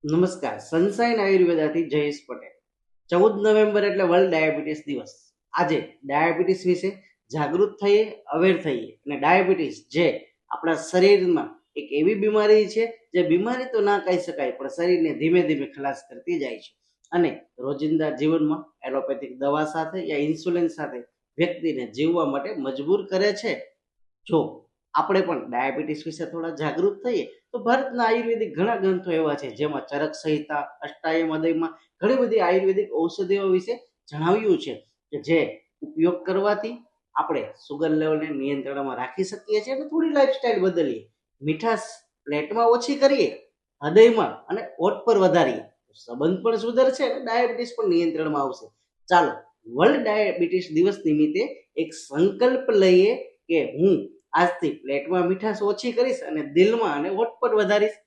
નમસ્કાર. Sunshine આયુર્વેદાથી Jayesh Patel. 14 November એટલે world diabetes દિવસ. આજે ડાયાબિટીસ વિશે જાગૃત થઈએ, અવેર થઈએ. અને ડાયાબિટીસ જે આપણા શરીરમાં એક એવી બીમારી છે જે બીમારી તો ના કહી શકાય, પણ શરીરને ધીમે ધીમે ખલાસ કરતી જાય છે અને રોજિંદા જીવનમાં એલોપેથિક દવા સાથે યા ઇન્સ્યુલિન સાથે વ્યક્તિને જીવવા માટે મજબૂર કરે છે. જો આપણે પણ ડાયાબિટીસ વિશે થોડા જાગૃત થઈએ તો ભારતના આયુર્વેદિક ઘણા ગ્રંથો એવા છે જેમાં ચરક સંહિતા, અષ્ટાયમ હૃદયમાં ઘણી બધી આયુર્વેદિક ઔષધિઓ વિશે જણાવ્યું છે કે જે ઉપયોગ કરવાથી આપણે સુગર લેવલને નિયંત્રણમાં રાખી શકીએ છીએ અને થોડી લાઈફસ્ટાઈલ બદલીએ, મીઠાશ પ્લેટમાં ઓછી કરીએ, હૃદયમાં અને ઓટ પર વધારીએ, સંબંધ પણ સુધરશે અને ડાયાબિટીસ પણ નિયંત્રણમાં આવશે. ચાલો વર્લ્ડ ડાયાબિટીસ દિવસ નિમિત્તે એક સંકલ્પ લઈએ કે હું આજથી પ્લેટમાં મીઠાશ ઓછી કરીશ અને દિલમાં અને હોઠ પર વધારીશ.